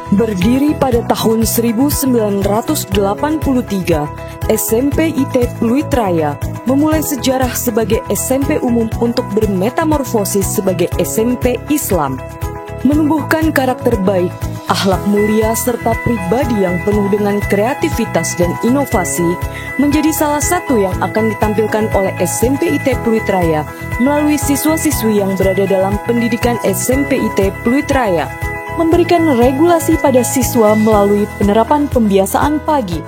Berdiri pada tahun 1983, SMP IT Pluit Raya memulai sejarah sebagai SMP umum untuk bermetamorfosis sebagai SMP Islam. Menumbuhkan karakter baik, akhlak mulia serta pribadi yang penuh dengan kreativitas dan inovasi menjadi salah satu yang akan ditampilkan oleh SMP IT Pluit Raya melalui siswa-siswi yang berada dalam pendidikan SMP IT Pluit Raya. Memberikan regulasi pada siswa melalui penerapan pembiasaan pagi.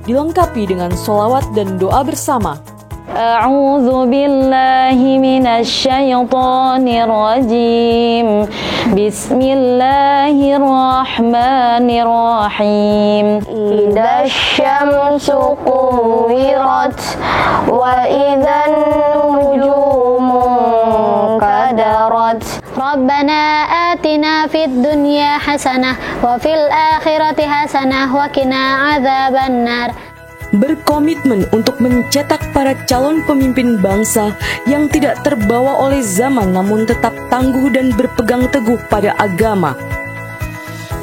Dilengkapi dengan sholawat dan doa bersama. A'udzu billahi minasyaitonir rajim. Bismillahirrahmanirrahim. Idza syamsu kuwirat wa idzan nujumu qadarat. Rabbana atina fid dunya hasanah wa fil akhirati hasanah wa qina adzabannar. Berkomitmen untuk mencetak para calon pemimpin bangsa yang tidak terbawa oleh zaman namun tetap tangguh dan berpegang teguh pada agama.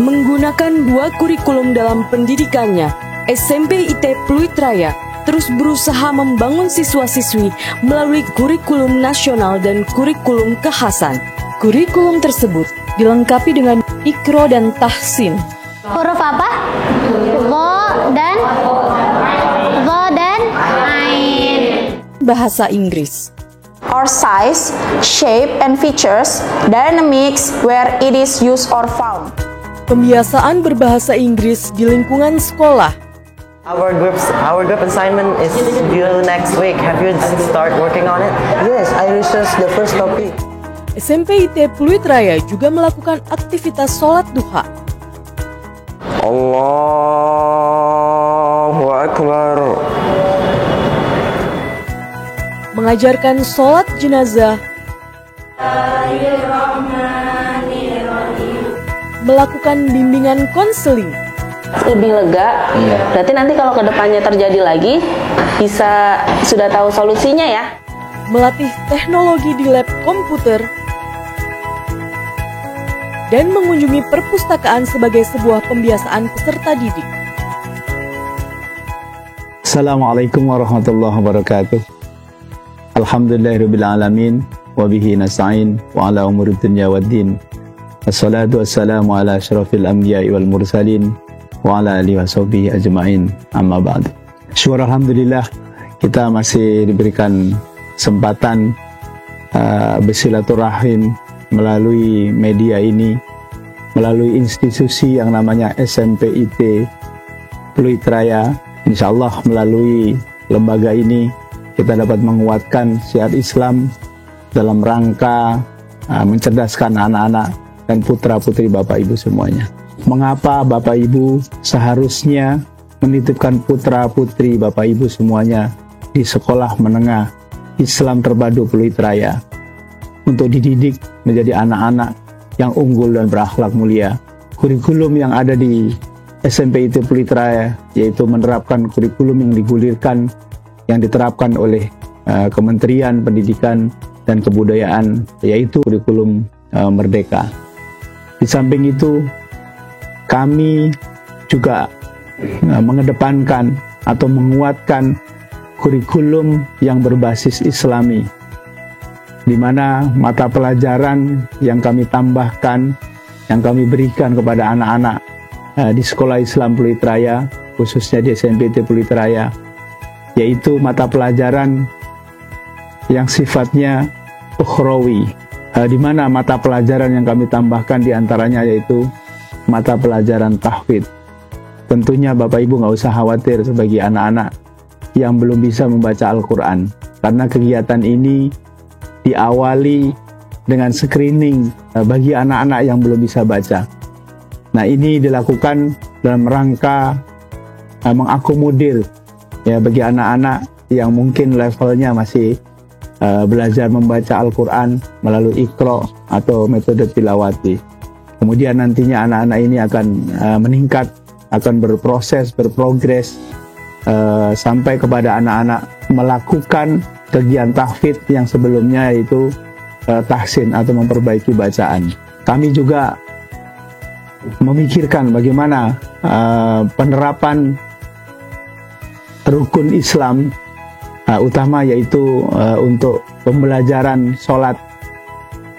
Menggunakan dua kurikulum dalam pendidikannya, SMP IT Pluit Raya terus berusaha membangun siswa-siswi melalui kurikulum nasional dan kurikulum kekhasan. Kurikulum tersebut dilengkapi dengan Iqra dan Tahsin. Huruf apa? Dha dan Ain. Bahasa Inggris. Or size, shape, and features, dynamics where it is used or found. Pembiasaan berbahasa Inggris di lingkungan sekolah. Our group assignment is due next week. Have you start working on it? Yes, I researched the first topic. SMP IT Pluit Raya juga melakukan aktivitas sholat duha. Allahu Akbar. Mengajarkan sholat jenazah. Melakukan bimbingan konseling. Lebih lega, berarti nanti kalau kedepannya terjadi lagi bisa sudah tahu solusinya ya. Melatih teknologi di lab komputer dan mengunjungi perpustakaan sebagai sebuah pembiasaan peserta didik. Assalamualaikum warahmatullahi wabarakatuh. Alhamdulillahirrabbilalamin wabihi nasta'in wa ala umuri dunya waddin. Assalatu wassalamu ala asyrafil anbiya'i wal mursalin wa ala alihi wa sahbihi ajma'in, amma ba'du. Syukur alhamdulillah kita masih diberikan kesempatan bersilaturahim melalui media ini, melalui institusi yang namanya SMP IT Pluit Raya. Insyaallah melalui lembaga ini kita dapat menguatkan syiar Islam dalam rangka mencerdaskan anak-anak dan putra-putri Bapak Ibu semuanya. Mengapa Bapak Ibu seharusnya menitipkan putra-putri Bapak Ibu semuanya di sekolah menengah Islam Terpadu Pluit Raya untuk dididik menjadi anak-anak yang unggul dan berakhlak mulia? Kurikulum yang ada di SMP IT Pluit Raya yaitu menerapkan kurikulum yang digulirkan, yang diterapkan oleh Kementerian Pendidikan dan Kebudayaan, yaitu kurikulum Merdeka. Di samping itu, kami juga mengedepankan atau menguatkan kurikulum yang berbasis Islami, di mana mata pelajaran yang kami tambahkan, yang kami berikan kepada anak-anak di sekolah Islam Pluit Raya, khususnya di SMP IT Pluit Raya, yaitu mata pelajaran yang sifatnya ukhrawi, di mana mata pelajaran yang kami tambahkan diantaranya yaitu mata pelajaran tahfidz. Tentunya Bapak Ibu nggak usah khawatir sebagai anak-anak yang belum bisa membaca Al-Quran, karena kegiatan ini diawali dengan screening bagi anak-anak yang belum bisa baca. Nah, ini dilakukan dalam rangka mengakomodir ya bagi anak-anak yang mungkin levelnya masih belajar membaca Al-Quran melalui Iqra atau metode tilawati. Kemudian nantinya anak-anak ini akan meningkat, akan berproses, berprogres sampai kepada anak-anak melakukan kegiatan tahfidz yang sebelumnya, yaitu tahsin atau memperbaiki bacaan. Kami juga memikirkan bagaimana penerapan rukun Islam utama, yaitu untuk pembelajaran sholat,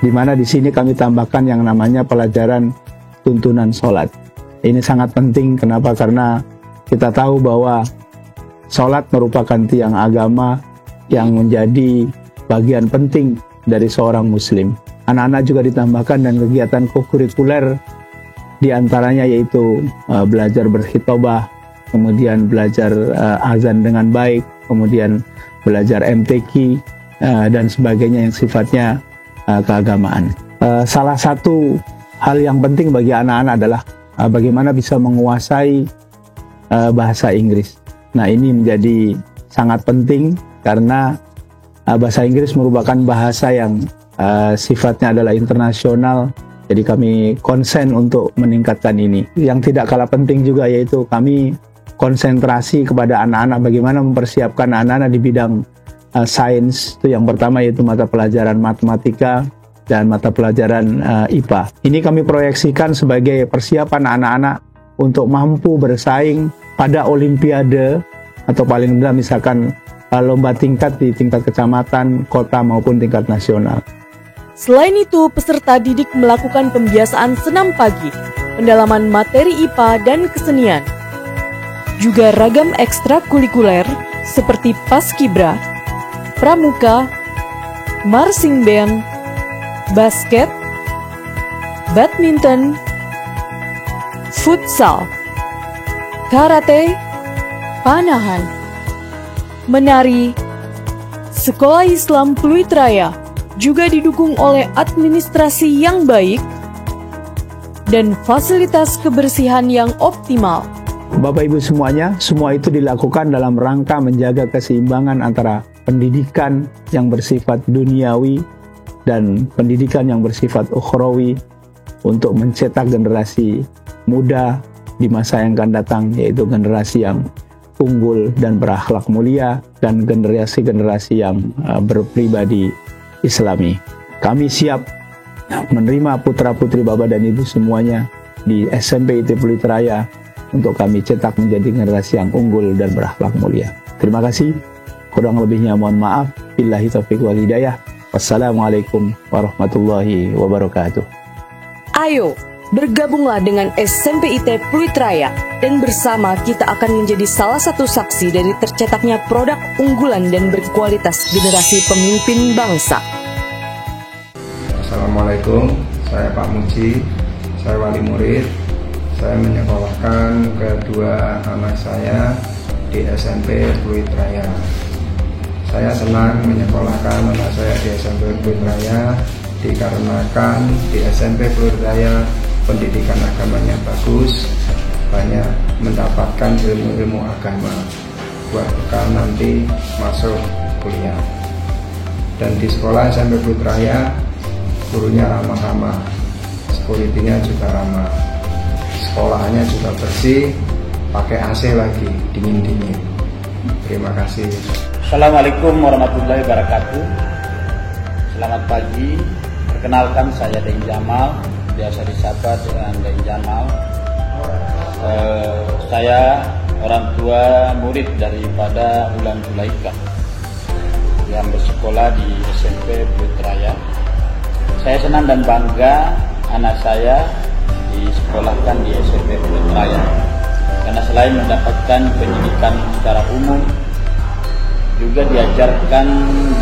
di mana di sini kami tambahkan yang namanya pelajaran tuntunan sholat. Ini sangat penting. Kenapa? Karena kita tahu bahwa sholat merupakan tiang agama yang menjadi bagian penting dari seorang muslim. Anak-anak juga ditambahkan dan kegiatan kokurikuler, diantaranya yaitu belajar berkhitobah, kemudian belajar azan dengan baik, kemudian belajar MTQ dan sebagainya yang sifatnya keagamaan. Salah satu hal yang penting bagi anak-anak adalah bagaimana bisa menguasai bahasa Inggris. Nah, ini menjadi sangat penting karena bahasa Inggris merupakan bahasa yang sifatnya adalah internasional. Jadi kami konsen untuk meningkatkan ini. Yang tidak kalah penting juga yaitu kami konsentrasi kepada anak-anak, bagaimana mempersiapkan anak-anak di bidang sains. Itu yang pertama, yaitu mata pelajaran matematika dan mata pelajaran IPA. Ini kami proyeksikan sebagai persiapan anak-anak untuk mampu bersaing pada olimpiade atau paling tidak misalkan lomba tingkat di tingkat kecamatan, kota maupun tingkat nasional. Selain itu, peserta didik melakukan pembiasaan senam pagi, pendalaman materi IPA dan kesenian. Juga ragam ekstrakurikuler seperti paskibra, pramuka, marching band, basket, badminton, futsal, karate, panahan, menari. Sekolah Islam Pluit Raya juga didukung oleh administrasi yang baik dan fasilitas kebersihan yang optimal. Bapak Ibu semuanya, semua itu dilakukan dalam rangka menjaga keseimbangan antara pendidikan yang bersifat duniawi dan pendidikan yang bersifat ukhrawi untuk mencetak generasi muda di masa yang akan datang, yaitu generasi yang unggul dan berakhlak mulia dan generasi-generasi yang berpribadi Islami. Kami siap menerima putra-putri Bapak dan Ibu semuanya di SMP IT Pluit Raya untuk kami cetak menjadi generasi yang unggul dan berakhlak mulia. Terima kasih. Kurang lebihnya mohon maaf. Billahi taufiq wal hidayah. Wassalamualaikum warahmatullahi wabarakatuh. Ayo, bergabunglah dengan SMP IT Pluit Raya dan bersama kita akan menjadi salah satu saksi dari tercetaknya produk unggulan dan berkualitas generasi pemimpin bangsa. Assalamualaikum, saya Pak Muji, saya wali murid. Saya menyekolahkan kedua anak saya di SMP Pluit Raya. Saya senang menyekolahkan anak saya di SMP Pluit Raya dikarenakan di SMP Pluit Raya pendidikan agamanya bagus, banyak mendapatkan ilmu-ilmu agama buat bekal nanti masuk kuliah. Dan di sekolah SMP Pluit Raya gurunya ramah-ramah, sekuritinya juga ramah, sekolahnya juga bersih, pakai AC lagi, dingin-dingin. Terima kasih. Assalamualaikum warahmatullahi wabarakatuh. Selamat pagi. Perkenalkan, saya Dain Jamal, biasa disapa dengan Dain Jamal. Saya orang tua murid daripada Ulan Zulaika yang bersekolah di SMP Pluit Raya. Saya senang dan bangga anak saya disekolahkan di SMP Pluit Raya karena selain mendapatkan pendidikan secara umum, juga diajarkan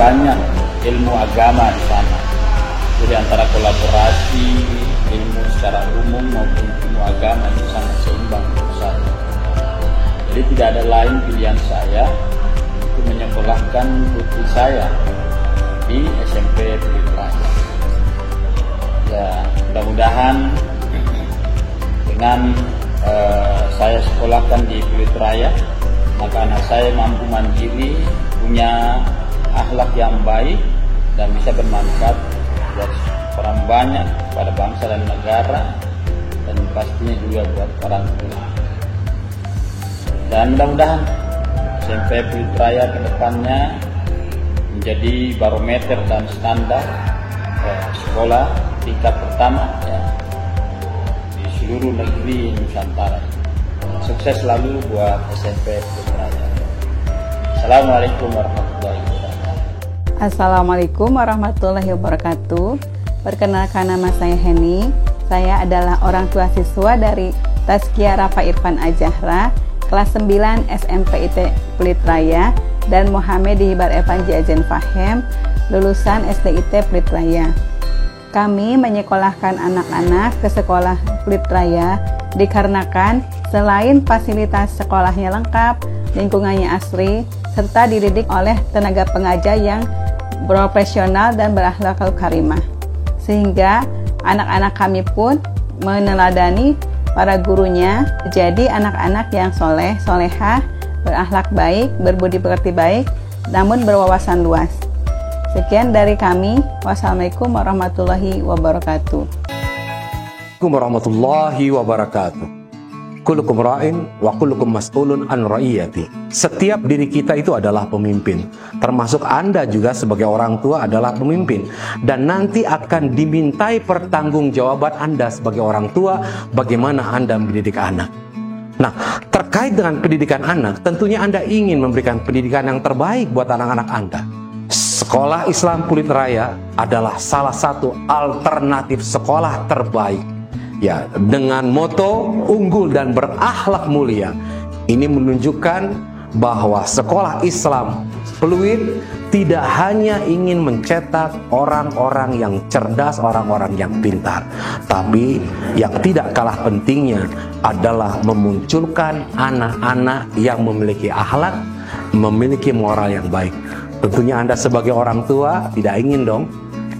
banyak ilmu agama di sana. Jadi antara kolaborasi ilmu secara umum maupun ilmu agama itu sangat seimbang menurut saya. Jadi tidak ada lain pilihan saya untuk menyekolahkan putri saya di SMP Pluit Raya. Ya, mudah-mudahan dengan saya sekolahkan di Pluit Raya, maka anak saya mampu mandiri, punya akhlak yang baik dan bisa bermanfaat buat orang banyak pada bangsa dan negara, dan pastinya juga buat orang tua. Dan mudah-mudahan SMP Pluit Raya ke depannya menjadi barometer dan standar sekolah tingkat pertama ya, di seluruh negeri Nusantara. Sukses selalu buat SMP Pluit Raya. Assalamualaikum warahmatullahi wabarakatuh. Assalamualaikum warahmatullahi wabarakatuh. Perkenalkan, nama saya Heni. Saya adalah orang tua siswa dari Tazkiyah Rafa Irfan Ajahra, kelas 9 SMP IT Pluit Raya, dan Muhammad Hibar Evan Jajen Fahem, lulusan SDIT Pluit Raya. Kami menyekolahkan anak-anak ke sekolah Pluit Raya dikarenakan selain fasilitas sekolahnya lengkap, lingkungannya asri, serta dididik oleh tenaga pengajar yang profesional dan berakhlakul karimah. Sehingga anak-anak kami pun meneladani para gurunya, jadi anak-anak yang soleh, solehah, berakhlak baik, berbudi pekerti baik, namun berwawasan luas. Sekian dari kami. Wassalamualaikum warahmatullahi wabarakatuh. Assalamualaikum warahmatullahi wabarakatuh. Kullukum ra'in wa kullukum mas'ulun an ra'iyati. Setiap diri kita itu adalah pemimpin. Termasuk Anda juga sebagai orang tua adalah pemimpin. Dan nanti akan dimintai pertanggungjawaban Anda sebagai orang tua bagaimana Anda mendidik anak. Nah, terkait dengan pendidikan anak, tentunya Anda ingin memberikan pendidikan yang terbaik buat anak-anak Anda. Sekolah Islam Pluit Raya adalah salah satu alternatif sekolah terbaik. Ya, dengan moto unggul dan berakhlak mulia. Ini menunjukkan bahwa sekolah Islam Pluit tidak hanya ingin mencetak orang-orang yang cerdas, orang-orang yang pintar, tapi yang tidak kalah pentingnya adalah memunculkan anak-anak yang memiliki akhlak, memiliki moral yang baik. Tentunya Anda sebagai orang tua tidak ingin dong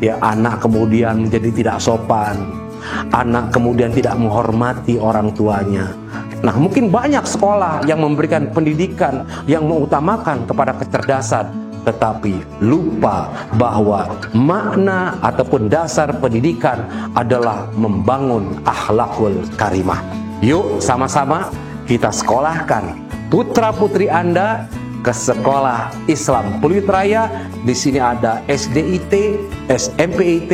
ya anak kemudian menjadi tidak sopan, anak kemudian tidak menghormati orang tuanya. Nah, mungkin banyak sekolah yang memberikan pendidikan yang mengutamakan kepada kecerdasan, tetapi lupa bahwa makna ataupun dasar pendidikan adalah membangun akhlakul karimah. Yuk sama-sama kita sekolahkan putra-putri Anda ke sekolah Islam Pluit Raya. Di sini ada SDIT, SMPIT,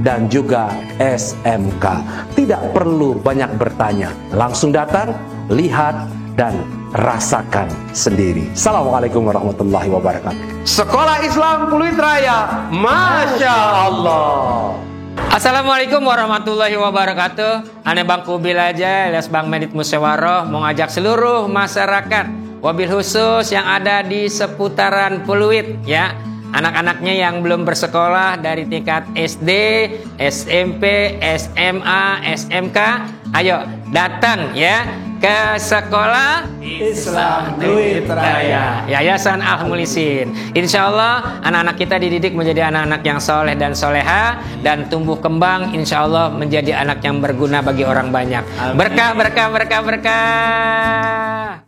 dan juga SMK. Tidak perlu banyak bertanya, langsung datang, lihat, dan rasakan sendiri. Assalamualaikum warahmatullahi wabarakatuh. Sekolah Islam Pluit Raya, Masya Allah. Assalamualaikum warahmatullahi wabarakatuh. Ane Bang Kubil aja, alias Bang Medit Musyawarah, mau ngajak seluruh masyarakat, wabil khusus yang ada di seputaran Pluit ya, anak-anaknya yang belum bersekolah dari tingkat SD, SMP, SMA, SMK, ayo datang ya ke sekolah Islam Pluit Raya, Yayasan Al-Mulisin. Insya Allah anak-anak kita dididik menjadi anak-anak yang soleh dan soleha, dan tumbuh kembang insya Allah menjadi anak yang berguna bagi orang banyak. Berkah, berkah, berkah, berkah.